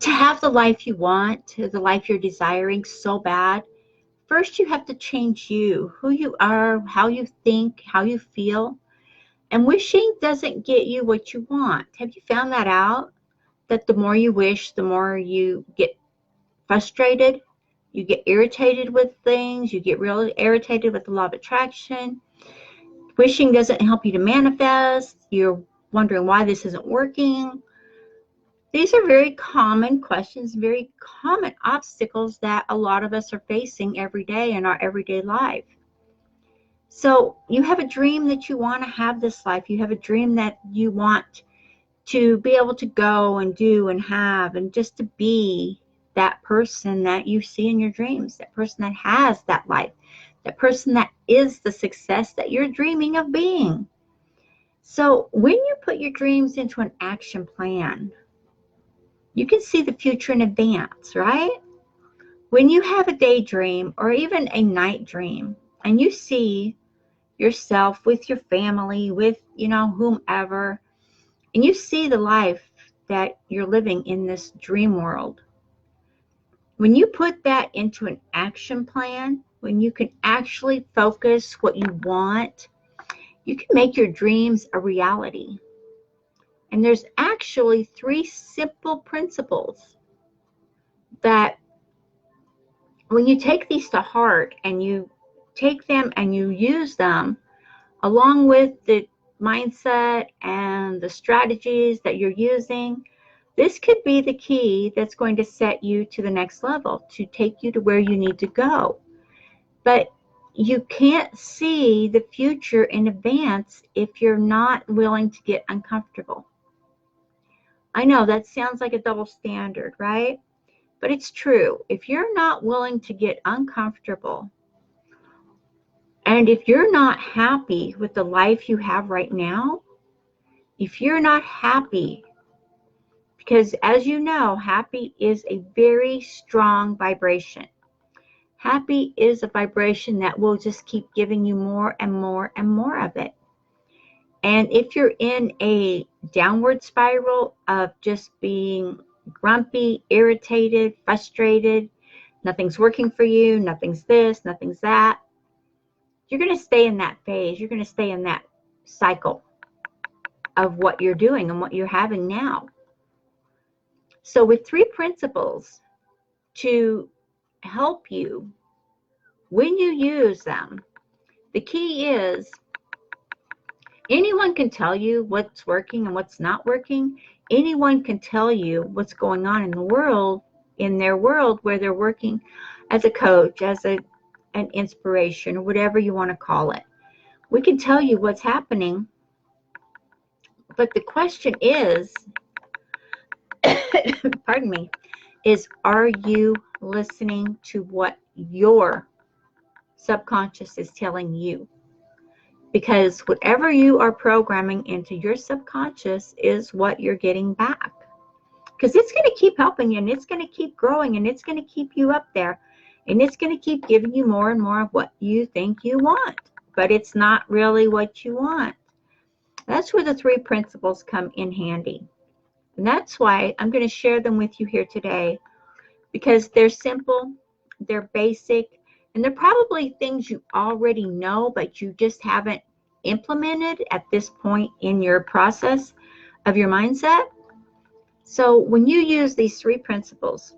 To have the life you want, the life you're desiring so bad, first you have to change you, who you are, how you think, how you feel. And wishing doesn't get you what you want. Have you found that out? That the more you wish, the more you get frustrated, you get irritated with things, you get really irritated with the law of attraction. Wishing doesn't help you to manifest. You're wondering why this isn't working. These are very common questions, very common obstacles that a lot of us are facing every day in our everyday life. So you have a dream that you want to have this life. You have a dream that you want to be able to go and do and have, and just to be that person that you see in your dreams, that person that has that life, that person that is the success that you're dreaming of being. So when you put your dreams into an action plan, you can see the future in advance, right? When you have a daydream or even a night dream, and you see yourself with your family, with, whomever, and you see the life that you're living in this dream world, when you put that into an action plan, when you can actually focus what you want, you can make your dreams a reality. And there's actually 3 simple principles that when you take these to heart and you take them and you use them along with the mindset and the strategies that you're using, this could be the key that's going to set you to the next level, to take you to where you need to go. But you can't see the future in advance if you're not willing to get uncomfortable. I know that sounds like a double standard, right? But it's true. If you're not willing to get uncomfortable, and if you're not happy with the life you have right now, if you're not happy, because as you know, happy is a very strong vibration. Happy is a vibration that will just keep giving you more and more and more of it. And if you're in a downward spiral of just being grumpy, irritated, frustrated, nothing's working for you, nothing's this, nothing's that, you're going to stay in that phase. You're going to stay in that cycle of what you're doing and what you're having now. So with 3 principles to help you, when you use them, the key is anyone can tell you what's working and what's not working. Anyone can tell you what's going on in the world, in their world where they're working as a coach, as an inspiration, or whatever you want to call it. We can tell you what's happening, but the question is, pardon me, is are you listening to what your subconscious is telling you? Because whatever you are programming into your subconscious is what you're getting back. Because it's going to keep helping you, and it's going to keep growing, and it's going to keep you up there, and it's going to keep giving you more and more of what you think you want. But it's not really what you want. That's where the 3 principles come in handy. And that's why I'm going to share them with you here today, because they're simple, they're basic, and they're probably things you already know, but you just haven't implemented at this point in your process of your mindset. So when you use these 3 principles,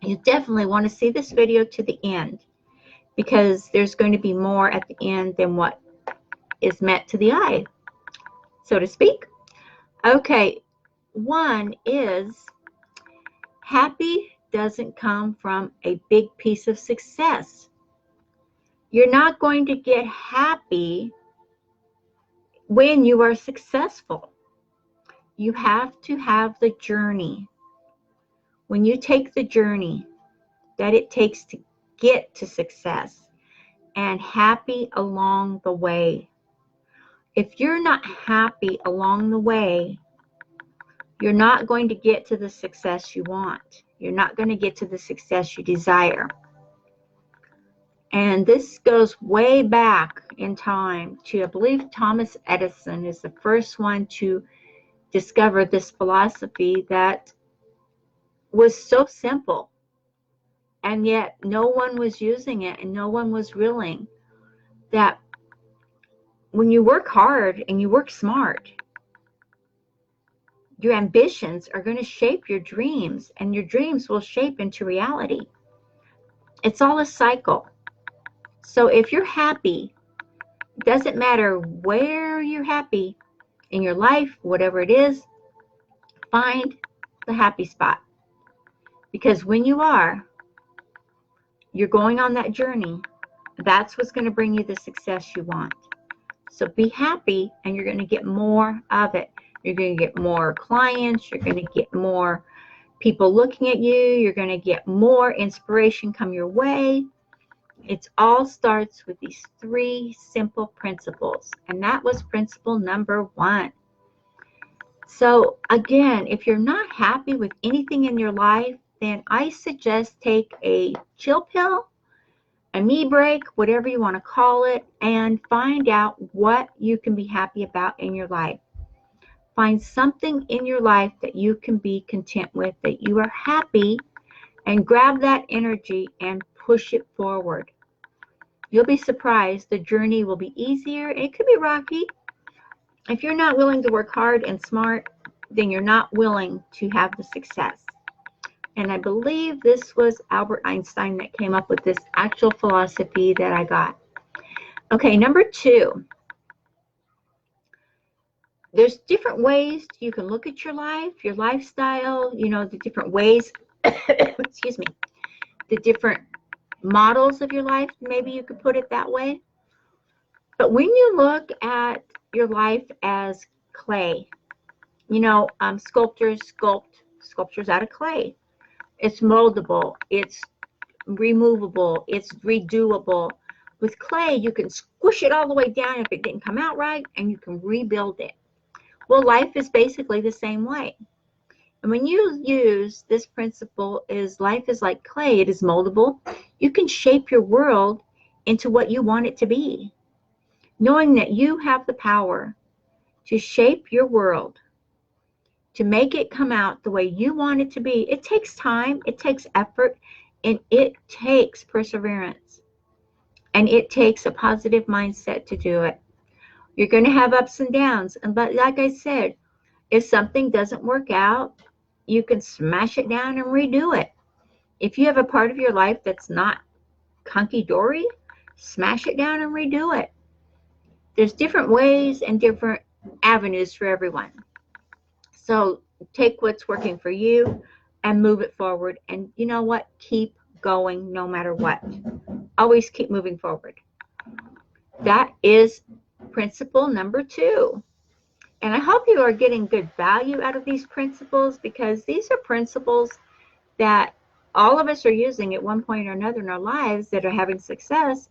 you definitely want to see this video to the end, because there's going to be more at the end than what is met to the eye, so to speak. Okay, 1 is happy doesn't come from a big piece of success. You're not going to get happy when you are successful. You have to have the journey. When you take the journey that it takes to get to success, and happy along the way. If you're not happy along the way, you're not going to get to the success you want. You're not going to get to the success you desire. And this goes way back in time to, I believe, Thomas Edison is the first one to discover this philosophy that was so simple, and yet no one was using it and no one was realizing that when you work hard and you work smart, your ambitions are going to shape your dreams, and your dreams will shape into reality. It's all a cycle. So if you're happy, it doesn't matter where you're happy in your life, whatever it is, find the happy spot. Because when you are, you're going on that journey. That's what's going to bring you the success you want. So be happy, and you're going to get more of it. You're going to get more clients. You're going to get more people looking at you. You're going to get more inspiration come your way. It all starts with these 3 simple principles. And that was principle number 1. So again, if you're not happy with anything in your life, then I suggest take a chill pill, a me break, whatever you want to call it, and find out what you can be happy about in your life. Find something in your life that you can be content with, that you are happy, and grab that energy and push it forward. You'll be surprised. The journey will be easier. It could be rocky. If you're not willing to work hard and smart, then you're not willing to have the success. And I believe this was Albert Einstein that came up with this actual philosophy that I got. Okay, number 2. There's different ways you can look at your life, your lifestyle, the different ways, excuse me, the different models of your life, maybe you could put it that way. But when you look at your life as clay, sculptors sculpt sculptures out of clay. It's moldable, it's removable, it's redoable. With clay, you can squish it all the way down if it didn't come out right, and you can rebuild it. Well, life is basically the same way. And when you use this principle, is life is like clay, it is moldable. You can shape your world into what you want it to be. Knowing that you have the power to shape your world, to make it come out the way you want it to be. It takes time, it takes effort, and it takes perseverance. And it takes a positive mindset to do it. You're going to have ups and downs. But like I said, if something doesn't work out, you can smash it down and redo it. If you have a part of your life that's not hunky-dory, smash it down and redo it. There's different ways and different avenues for everyone. So take what's working for you and move it forward. And you know what? Keep going no matter what. Always keep moving forward. That is principle number 2. And I hope you are getting good value out of these principles, because these are principles that all of us are using at one point or another in our lives that are having success.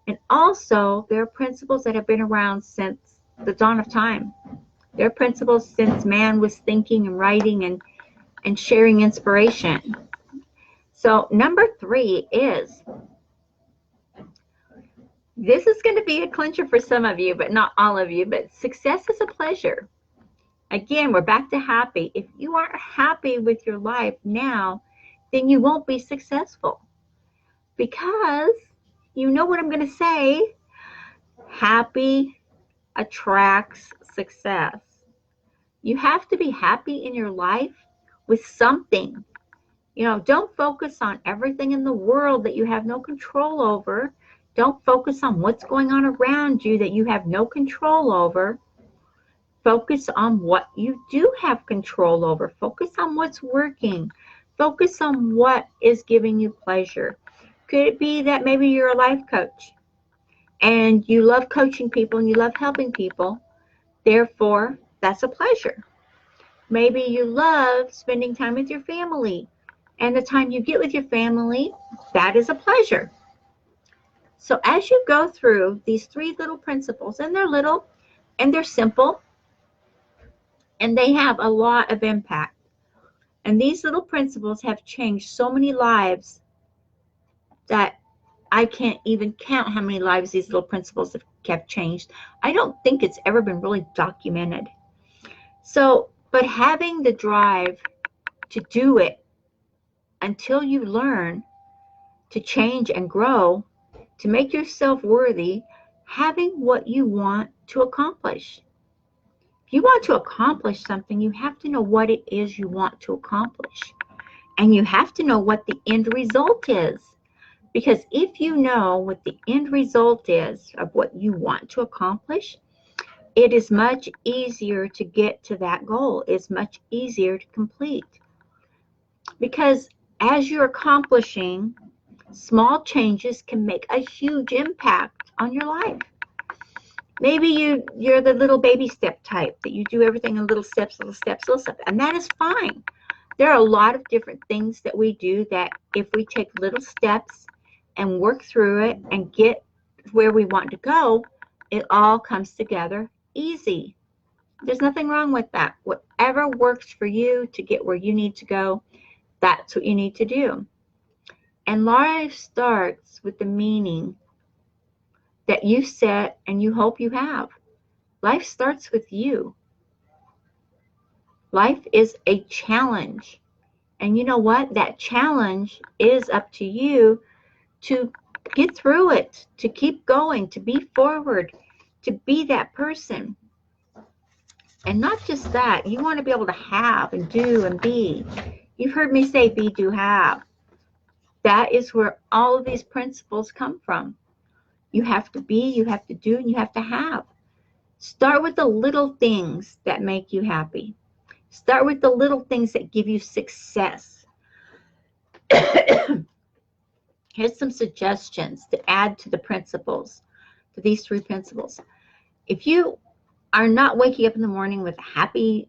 And also, there are principles that have been around since the dawn of time. There are principles since man was thinking and writing and sharing inspiration. So number 3 is, this is going to be a clincher for some of you, but not all of you, but success is a pleasure. Again, we're back to happy. If you aren't happy with your life now, then you won't be successful. Because, you know what I'm going to say, happy attracts success. You have to be happy in your life with something. Don't focus on everything in the world that you have no control over. Don't focus on what's going on around you that you have no control over. Focus on what you do have control over. Focus on what's working. Focus on what is giving you pleasure. Could it be that maybe you're a life coach and you love coaching people and you love helping people? Therefore, that's a pleasure. Maybe you love spending time with your family, and the time you get with your family, that is a pleasure. So as you go through these 3 little principles, and they're little and they're simple, and they have a lot of impact. And these little principles have changed so many lives that I can't even count how many lives these little principles have changed. I don't think it's ever been really documented. So, but having the drive to do it until you learn to change and grow, to make yourself worthy, having what you want to accomplish. If you want to accomplish something, you have to know what it is you want to accomplish. And you have to know what the end result is. Because if you know what the end result is of what you want to accomplish, it is much easier to get to that goal. It's much easier to complete. Because as you're accomplishing, small changes can make a huge impact on your life. Maybe you're the little baby step type, that you do everything in little steps, little steps, little steps, and that is fine. There are a lot of different things that we do that if we take little steps and work through it and get where we want to go, it all comes together easy. There's nothing wrong with that. Whatever works for you to get where you need to go, that's what you need to do. And life starts with the meaning that you set and you hope you have. Life starts with you. Life is a challenge. And you know what? That challenge is up to you to get through it, to keep going, to be forward, to be that person. And not just that, you want to be able to have and do and be. You've heard me say be, do, have. That is where all of these principles come from. You have to be, you have to do, and you have to have. Start with the little things that make you happy. Start with the little things that give you success. Here's some suggestions to add to the principles, to these 3 principles. If you are not waking up in the morning with a happy,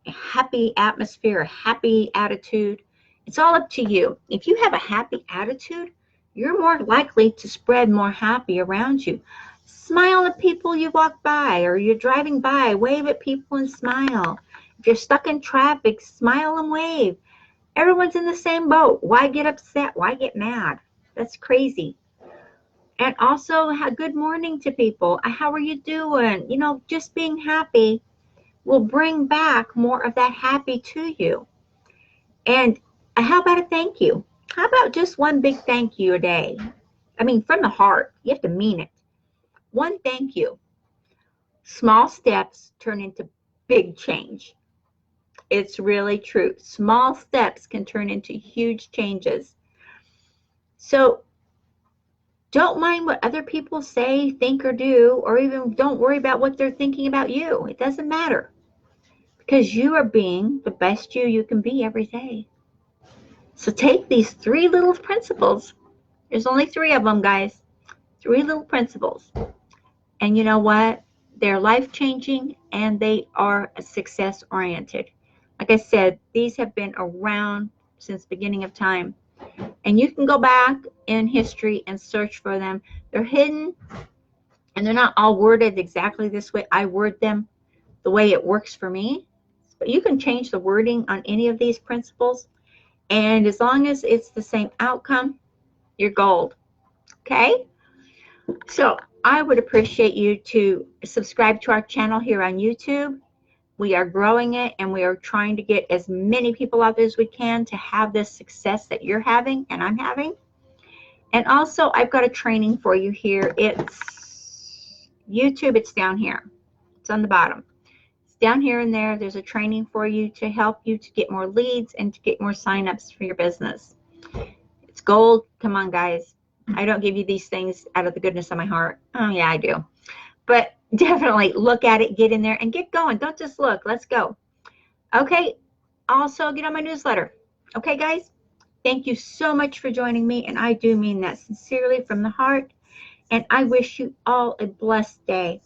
happy atmosphere, a happy attitude, it's all up to you. If you have a happy attitude, you're more likely to spread more happy around you. Smile at people you walk by, or you're driving by, wave at people and smile. If you're stuck in traffic, smile and wave. Everyone's in the same boat. Why get upset? Why get mad? That's crazy. And also, good morning to people. How are you doing? Just being happy will bring back more of that happy to you. And how about a thank you? How about just one big thank you a day? I mean, from the heart. You have to mean it. One thank you. Small steps turn into big change. It's really true. Small steps can turn into huge changes. So don't mind what other people say, think, or do, or even don't worry about what they're thinking about you. It doesn't matter, because you are being the best you can be every day. So take these 3 little principles. There's only 3 of them, guys. 3 little principles. And you know what? They're life-changing, and they are success-oriented. Like I said, these have been around since the beginning of time. And you can go back in history and search for them. They're hidden, and they're not all worded exactly this way. I word them the way it works for me. But you can change the wording on any of these principles. And as long as it's the same outcome, you're gold. Okay? So I would appreciate you to subscribe to our channel here on YouTube. We are growing it, and we are trying to get as many people out there as we can to have this success that you're having and I'm having. And also, I've got a training for you here. It's YouTube. It's down here. It's on the bottom. It's down here and there. There's a training for you to help you to get more leads and to get more signups for your business. It's gold. Come on, guys. I don't give you these things out of the goodness of my heart. Oh, yeah, I do. But definitely look at it, get in there, and get going. Don't just look. Let's go. Okay. Also, get on my newsletter. Okay, guys? Thank you so much for joining me, and I do mean that sincerely from the heart. And I wish you all a blessed day.